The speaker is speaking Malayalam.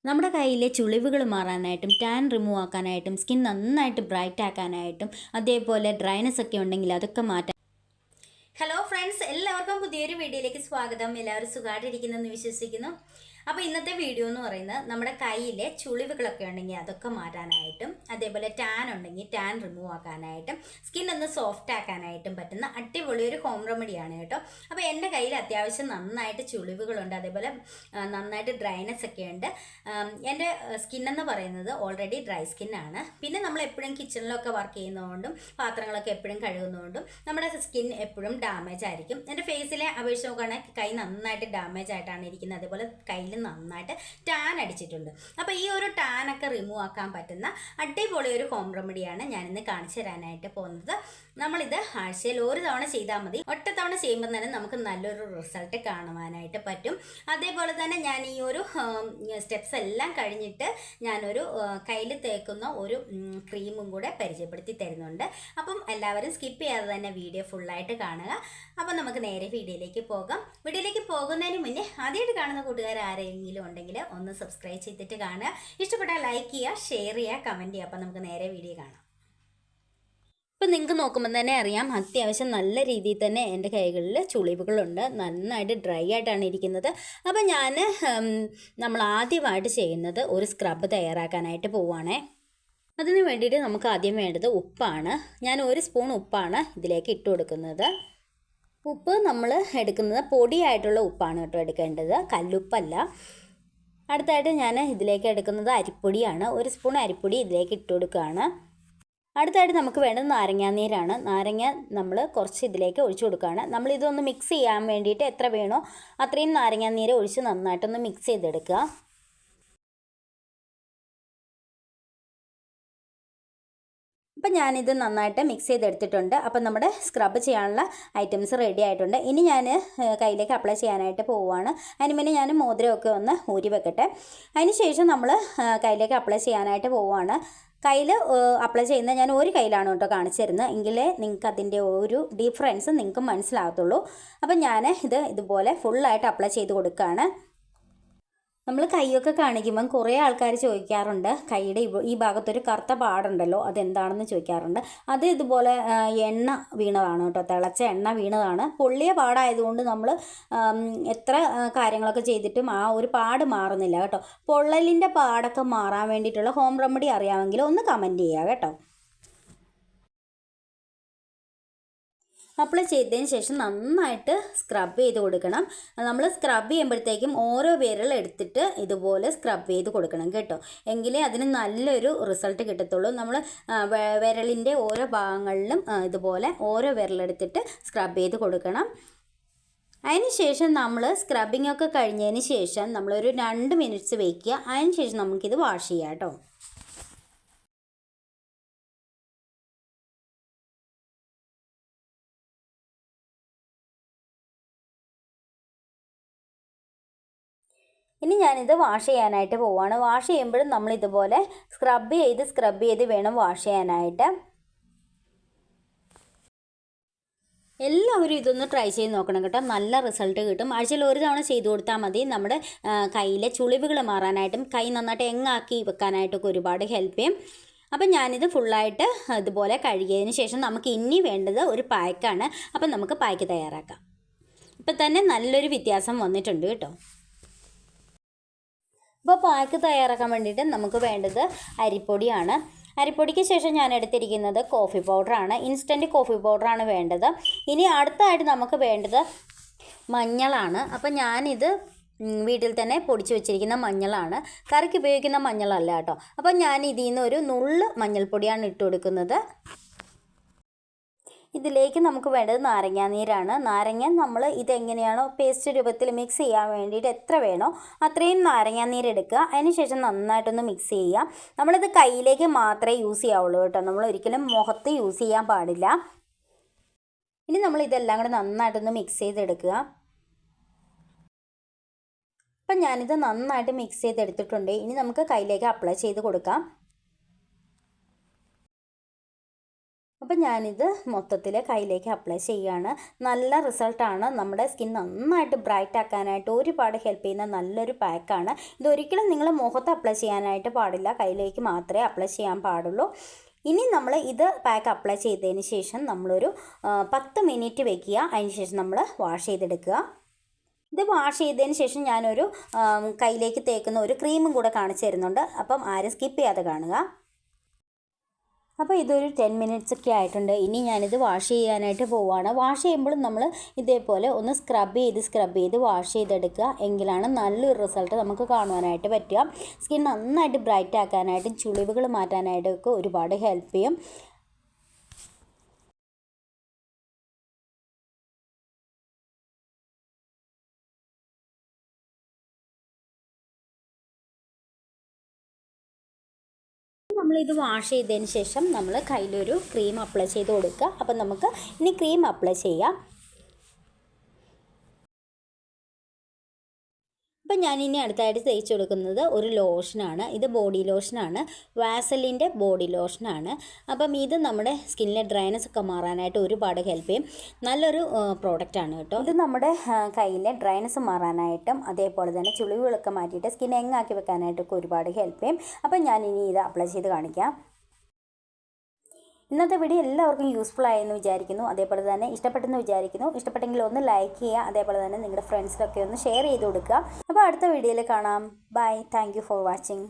നമ്മുടെ കയ്യിലെ ചുളിവുകൾ മാറാനായിട്ടും ടാൻ റിമൂവ് ആക്കാനായിട്ടും സ്കിൻ നന്നായിട്ട് ബ്രൈറ്റ് ആക്കാനായിട്ടും അതേപോലെ ഡ്രൈനെസ് ഒക്കെ ഉണ്ടെങ്കിൽ അതൊക്കെ മാറ്റാൻ. ഹലോ ഫ്രണ്ട്സ്, എല്ലാവർക്കും പുതിയൊരു വീഡിയോയിലേക്ക് സ്വാഗതം. എല്ലാവരും സുഖമായിട്ടിരിക്കുന്നെന്ന് വിശ്വസിക്കുന്നു. അപ്പോൾ ഇന്നത്തെ വീഡിയോ എന്ന് പറയുന്നത് നമ്മുടെ കയ്യിലെ ചുളിവുകളൊക്കെ ഉണ്ടെങ്കിൽ അതൊക്കെ മാറ്റാനായിട്ടും അതേപോലെ ടാൻ ഉണ്ടെങ്കിൽ ടാൻ റിമൂവ് ആക്കാനായിട്ടും സ്കിൻ ഒന്ന് സോഫ്റ്റ് ആക്കാനായിട്ടും പറ്റുന്ന അടിപൊളി ഒരു ഹോം റെമഡിയാണ് കേട്ടോ. അപ്പോൾ എൻ്റെ കയ്യിൽ അത്യാവശ്യം നന്നായിട്ട് ചുളിവുകളുണ്ട്, അതേപോലെ നന്നായിട്ട് ഡ്രൈനെസ് ഒക്കെ ഉണ്ട്. എൻ്റെ സ്കിന്നെന്ന് പറയുന്നത് ഓൾറെഡി ഡ്രൈ സ്കിന്നാണ്. പിന്നെ നമ്മൾ എപ്പോഴും കിച്ചണിലൊക്കെ വർക്ക് ചെയ്യുന്നതുകൊണ്ടും പാത്രങ്ങളൊക്കെ എപ്പോഴും കഴുകുന്നതുകൊണ്ടും നമ്മുടെ സ്കിൻ എപ്പോഴും ഡാമേജ് ആയിരിക്കും. എൻ്റെ ഫേസിലെ അപേക്ഷിച്ച് നോക്കുകയാണെങ്കിൽ കൈ നന്നായിട്ട് ഡാമേജ് ആയിട്ടാണ് ഇരിക്കുന്നത്, അതേപോലെ കയ്യിൽ നന്നായിട്ട് ടാൻ അടിച്ചിട്ടുണ്ട്. അപ്പോൾ ഈ ഒരു ടാനൊക്കെ റിമൂവ് ആക്കാൻ പറ്റുന്ന അടിപൊളി ഒരു ഹോം റെമഡിയാണ് ഞാനിന്ന് കാണിച്ചു തരാനായിട്ട് പോകുന്നത്. നമ്മളിത് ആഴ്ചയിൽ ഒരു തവണ ചെയ്താൽ മതി. ഒറ്റത്തവണ ചെയ്യുമ്പോൾ തന്നെ നമുക്ക് നല്ലൊരു റിസൾട്ട് കാണുവാനായിട്ട് പറ്റും. അതേപോലെ തന്നെ ഞാൻ ഈ ഒരു സ്റ്റെപ്സ് എല്ലാം കഴിഞ്ഞിട്ട് ഞാനൊരു കയ്യിൽ തേക്കുന്ന ഒരു ക്രീമും കൂടെ പരിചയപ്പെടുത്തി തരുന്നുണ്ട്. അപ്പം എല്ലാവരും സ്കിപ്പ് ചെയ്യാതെ തന്നെ വീഡിയോ ഫുള്ളായിട്ട് കാണുക. അപ്പം നമുക്ക് നേരെ വീഡിയോയിലേക്ക് പോകാം. വീഡിയോയിലേക്ക് പോകുന്നതിന് മുന്നേ ആദ്യമായിട്ട് കാണുന്ന കൂട്ടുകാർ ആരെങ്കിലും ഉണ്ടെങ്കിൽ ഒന്ന് സബ്സ്ക്രൈബ് ചെയ്തിട്ട് കാണുക. ഇഷ്ടപ്പെട്ടാൽ ലൈക്ക് ചെയ്യുക, ഷെയർ ചെയ്യുക, കമൻറ്റ് ചെയ്യുക. അപ്പം നമുക്ക് നേരെ വീഡിയോ കാണാം. ഇപ്പം നിങ്ങൾക്ക് നോക്കുമ്പോൾ തന്നെ അറിയാം, അത്യാവശ്യം നല്ല രീതിയിൽ തന്നെ എൻ്റെ കൈകളിൽ ചുളിവുകളുണ്ട്, നന്നായിട്ട് ഡ്രൈ ആയിട്ടാണ് ഇരിക്കുന്നത്. അപ്പം നമ്മൾ ആദ്യമായിട്ട് ചെയ്യുന്നത് ഒരു സ്ക്രബ് തയ്യാറാക്കാനായിട്ട് പോവുകയാണേ. അതിന് വേണ്ടിയിട്ട് നമുക്ക് ആദ്യം വേണ്ടത് ഉപ്പാണ്. ഞാൻ 1 സ്പൂൺ ഉപ്പാണ് ഇതിലേക്ക് ഇട്ട് കൊടുക്കുന്നത്. ഉപ്പ് നമ്മൾ എടുക്കുന്നത് പൊടിയായിട്ടുള്ള ഉപ്പാണ് കേട്ടോ എടുക്കേണ്ടത്, കല്ലുപ്പല്ല. അടുത്തായിട്ട് ഞാൻ ഇതിലേക്ക് എടുക്കുന്നത് അരിപ്പൊടിയാണ്. 1 സ്പൂൺ അരിപ്പൊടി ഇതിലേക്ക് ഇട്ട് കൊടുക്കുകയാണ്. അടുത്തായിട്ട് നമുക്ക് വേണ്ടത് നാരങ്ങാനീരാണ്. നാരങ്ങ നമ്മൾ കുറച്ച് ഇതിലേക്ക് ഒഴിച്ചു കൊടുക്കുകയാണ്. നമ്മളിതൊന്ന് മിക്സ് ചെയ്യാൻ വേണ്ടിയിട്ട് എത്ര വേണോ അത്രയും നാരങ്ങാനീര് ഒഴിച്ച് നന്നായിട്ടൊന്ന് മിക്സ് ചെയ്തെടുക്കുക. അപ്പം ഞാനിത് നന്നായിട്ട് മിക്സ് ചെയ്തെടുത്തിട്ടുണ്ട്. അപ്പം നമ്മുടെ സ്ക്രബ് ചെയ്യാനുള്ള ഐറ്റംസ് റെഡി ആയിട്ടുണ്ട്. ഇനി ഞാൻ കയ്യിലേക്ക് അപ്ലൈ ചെയ്യാനായിട്ട് പോവുകയാണ്. അതിന് മുന്നേ ഞാൻ മോതിരമൊക്കെ ഒന്ന് ഊരി വെക്കട്ടെ. അതിന് ശേഷം നമ്മൾ കയ്യിലേക്ക് അപ്ലൈ ചെയ്യാനായിട്ട് പോവുകയാണ്. കയ്യിൽ അപ്ലൈ ചെയ്യുന്നത് ഞാൻ ഒരു കയ്യിലാണ് കേട്ടോ കാണിച്ചു തരുന്നത്, എങ്കിലേ നിങ്ങൾക്ക് അതിൻ്റെ ഒരു ഡിഫറൻസ് നിങ്ങൾക്ക് മനസ്സിലാകത്തുള്ളൂ. അപ്പം ഞാൻ ഇതുപോലെ ഫുള്ളായിട്ട് അപ്ലൈ ചെയ്ത് കൊടുക്കുകയാണ്. നമ്മൾ കൈയൊക്കെ കാണിക്കുമ്പം കുറേ ആൾക്കാർ ചോദിക്കാറുണ്ട്, കൈയുടെ ഈ ഭാഗത്തൊരു കറുത്ത പാടുണ്ടല്ലോ അതെന്താണെന്ന് ചോദിക്കാറുണ്ട്. അത് ഇതുപോലെ എണ്ണ വീണതാണ് കേട്ടോ, തിളച്ച എണ്ണ വീണതാണ്. പൊള്ളിയ പാടായതുകൊണ്ട് നമ്മൾ എത്ര കാര്യങ്ങളൊക്കെ ചെയ്തിട്ടും ആ ഒരു പാട് മാറുന്നില്ല കേട്ടോ. പൊള്ളലിൻ്റെ പാടൊക്കെ മാറാൻ വേണ്ടിയിട്ടുള്ള ഹോം റെമഡി അറിയാമെങ്കിൽ ഒന്ന് കമൻറ്റ് ചെയ്യുക കേട്ടോ. അപ്ലൈ ചെയ്തതിന് ശേഷം നന്നായിട്ട് സ്ക്രബ് ചെയ്ത് കൊടുക്കണം. നമ്മൾ സ്ക്രബ് ചെയ്യുമ്പോഴത്തേക്കും ഓരോ വിരൽ എടുത്തിട്ട് ഇതുപോലെ സ്ക്രബ് ചെയ്ത് കൊടുക്കണം കേട്ടോ, എങ്കിലേ അതിന് നല്ലൊരു റിസൾട്ട് കിട്ടത്തുള്ളൂ. നമ്മൾ വിരലിൻ്റെ ഓരോ ഭാഗങ്ങളിലും ഇതുപോലെ ഓരോ വിരലെടുത്തിട്ട് സ്ക്രബ് ചെയ്ത് കൊടുക്കണം. അതിന് ശേഷം നമ്മൾ സ്ക്രബിംഗ് ഒക്കെ കഴിഞ്ഞതിന് ശേഷം നമ്മളൊരു 2 മിനിറ്റ്സ് വയ്ക്കുക. അതിന് ശേഷം നമുക്കിത് വാഷ് ചെയ്യാം കേട്ടോ. ഇനി ഞാനിത് വാഷ് ചെയ്യാനായിട്ട് പോവുകയാണ്. വാഷ് ചെയ്യുമ്പോഴും നമ്മൾ ഇതുപോലെ സ്ക്രബ് ചെയ്ത് വേണം വാഷ് ചെയ്യാനായിട്ട്. എല്ലാവരും ഇതൊന്ന് ട്രൈ ചെയ്ത് നോക്കണം കേട്ടോ, നല്ല റിസൾട്ട് കിട്ടും. ആഴ്ചയിൽ ഒരു തവണ ചെയ്ത് കൊടുത്താൽ മതി. നമ്മുടെ കയ്യിലെ ചുളിവുകൾ മാറാനായിട്ടും കൈ നന്നായിട്ട് എങ്ങാക്കി വെക്കാനായിട്ടൊക്കെ ഒരുപാട് ഹെൽപ്പ് ചെയ്യും. അപ്പം ഞാനിത് ഫുള്ളായിട്ട് ഇതുപോലെ കഴുകിയതിന് ശേഷം നമുക്ക് ഇനി വേണ്ടത് ഒരു പായ്ക്കാണ്. അപ്പം നമുക്ക് പായ്ക്ക് തയ്യാറാക്കാം. ഇപ്പം തന്നെ നല്ലൊരു വ്യത്യാസം വന്നിട്ടുണ്ട് കേട്ടോ. അപ്പോൾ പാക്ക് തയ്യാറാക്കാൻ വേണ്ടിയിട്ട് നമുക്ക് വേണ്ടത് അരിപ്പൊടിയാണ്. അരിപ്പൊടിക്ക് ശേഷം ഞാൻ എടുത്തിരിക്കുന്നത് കോഫി പൗഡറാണ്, ഇൻസ്റ്റൻറ്റ് കോഫി പൗഡറാണ് വേണ്ടത്. ഇനി അടുത്തായിട്ട് നമുക്ക് വേണ്ടത് മഞ്ഞളാണ്. അപ്പം ഞാനിത് വീട്ടിൽ തന്നെ പൊടിച്ച് വെച്ചിരിക്കുന്ന മഞ്ഞളാണ്, കറിക്ക് ഉപയോഗിക്കുന്ന മഞ്ഞളല്ല കേട്ടോ. അപ്പം ഞാൻ ഇതിൽ നിന്ന് ഒരു നുള്ള് മഞ്ഞൾപ്പൊടിയാണ് ഇട്ട് കൊടുക്കുന്നത്. ഇതിലേക്ക് നമുക്ക് വേണ്ടത് നാരങ്ങാനീരാണ്. നാരങ്ങ നമ്മൾ ഇതെങ്ങനെയാണോ പേസ്റ്റ് രൂപത്തിൽ മിക്സ് ചെയ്യാൻ വേണ്ടിയിട്ട് എത്ര വേണോ അത്രയും നാരങ്ങാനീര് എടുക്കുക. അതിനുശേഷം നന്നായിട്ടൊന്ന് മിക്സ് ചെയ്യുക. നമ്മളിത് കയ്യിലേക്ക് മാത്രമേ യൂസ് ചെയ്യാവുള്ളൂ കേട്ടോ, നമ്മൾ ഒരിക്കലും മുഖത്ത് യൂസ് ചെയ്യാൻ പാടില്ല. ഇനി നമ്മൾ ഇതെല്ലാം കൂടെ നന്നായിട്ടൊന്ന് മിക്സ് ചെയ്തെടുക്കുക. അപ്പം ഞാനിത് നന്നായിട്ട് മിക്സ് ചെയ്തെടുത്തിട്ടുണ്ട്. ഇനി നമുക്ക് കയ്യിലേക്ക് അപ്ലൈ ചെയ്ത് കൊടുക്കാം. അപ്പോൾ ഞാനിത് മൊത്തത്തിൽ കയ്യിലേക്ക് അപ്ലൈ ചെയ്യുകയാണ്. നല്ല റിസൾട്ടാണ്. നമ്മുടെ സ്കിൻ നന്നായിട്ട് ബ്രൈറ്റ് ആക്കാനായിട്ട് ഒരുപാട് ഹെൽപ്പ് ചെയ്യുന്ന നല്ലൊരു പാക്കാണ്. ഇതൊരിക്കലും നിങ്ങൾ മുഖത്ത് അപ്ലൈ ചെയ്യാനായിട്ട് പാടില്ല, കയ്യിലേക്ക് മാത്രമേ അപ്ലൈ ചെയ്യാൻ പാടുള്ളൂ. ഇനി നമ്മൾ ഇത് പാക്ക് അപ്ലൈ ചെയ്തതിന് ശേഷം നമ്മളൊരു 10 മിനിറ്റ് വെക്കുക. അതിന് ശേഷം നമ്മൾ വാഷ് ചെയ്തെടുക്കുക. ഇത് വാഷ് ചെയ്തതിന് ശേഷം ഞാനൊരു കയ്യിലേക്ക് തേക്കുന്ന ഒരു ക്രീമും കൂടെ കാണിച്ചു തരുന്നുണ്ട്. അപ്പം ആരും സ്കിപ്പ് ചെയ്യാതെ കാണുക. അപ്പോൾ ഇതൊരു 10 മിനിറ്റ്സ് ഒക്കെ ആയിട്ടുണ്ട്. ഇനി ഞാനിത് വാഷ് ചെയ്യാനായിട്ട് പോവുകയാണ്. വാഷ് ചെയ്യുമ്പോഴും നമ്മൾ ഇതേപോലെ ഒന്ന് സ്ക്രബ് ചെയ്ത് വാഷ് ചെയ്തെടുക്കുക. എങ്കിലാണ് നല്ലൊരു റിസൾട്ട് നമുക്ക് കാണുവാനായിട്ട് പറ്റുക. സ്കിൻ നന്നായിട്ട് ബ്രൈറ്റ് ആക്കാനായിട്ടും ചുളിവുകൾ മാറ്റാനായിട്ടും ഒക്കെ ഒരുപാട് ഹെൽപ്പ് ചെയ്യും. നമ്മളിത് വാഷ് ചെയ്തതിന് ശേഷം നമ്മൾ കയ്യിലൊരു ക്രീം അപ്ലൈ ചെയ്ത് കൊടുക്കുക. അപ്പം നമുക്ക് ഇനി ക്രീം അപ്ലൈ ചെയ്യാം. അപ്പം ഞാനിനി അടുത്തായിട്ട് തേച്ച് കൊടുക്കുന്നത് ഒരു ലോഷനാണ്. ഇത് ബോഡി ലോഷനാണ്, വാസലിൻ്റെ ബോഡി ലോഷനാണ്. അപ്പം ഇത് നമ്മുടെ സ്കിന്നിലെ ഡ്രൈനസ് ഒക്കെ മാറാനായിട്ട് ഒരുപാട് ഹെൽപ്പ് ചെയ്യും. നല്ലൊരു പ്രോഡക്റ്റാണ് കേട്ടോ. ഇത് നമ്മുടെ കയ്യിലെ ഡ്രൈനസ് മാറാനായിട്ടും അതേപോലെ തന്നെ ചുളിവുകളൊക്കെ മാറ്റിയിട്ട് സ്കിൻ എങ്ങാക്കി വെക്കാനായിട്ടൊക്കെ ഒരുപാട് ഹെൽപ്പ് ചെയ്യും. അപ്പം ഞാനിനി ഇത് അപ്ലൈ ചെയ്ത് കാണിക്കാം. ഇന്നത്തെ വീഡിയോ എല്ലാവർക്കും യൂസ്ഫുൾ ആയെന്ന് വിചാരിക്കുന്നു. അതേപോലെ തന്നെ ഇഷ്ടപ്പെട്ടെന്ന് വിചാരിക്കുന്നു. ഇഷ്ടപ്പെട്ടെങ്കിൽ ഒന്ന് ലൈക്ക് ചെയ്യുക. അതേപോലെ തന്നെ നിങ്ങളുടെ ഫ്രണ്ട്സിലൊക്കെ ഒന്ന് ഷെയർ ചെയ്ത് കൊടുക്കുക. അപ്പോൾ അടുത്ത വീഡിയോയിൽ കാണാം. Bye. Thank you for watching.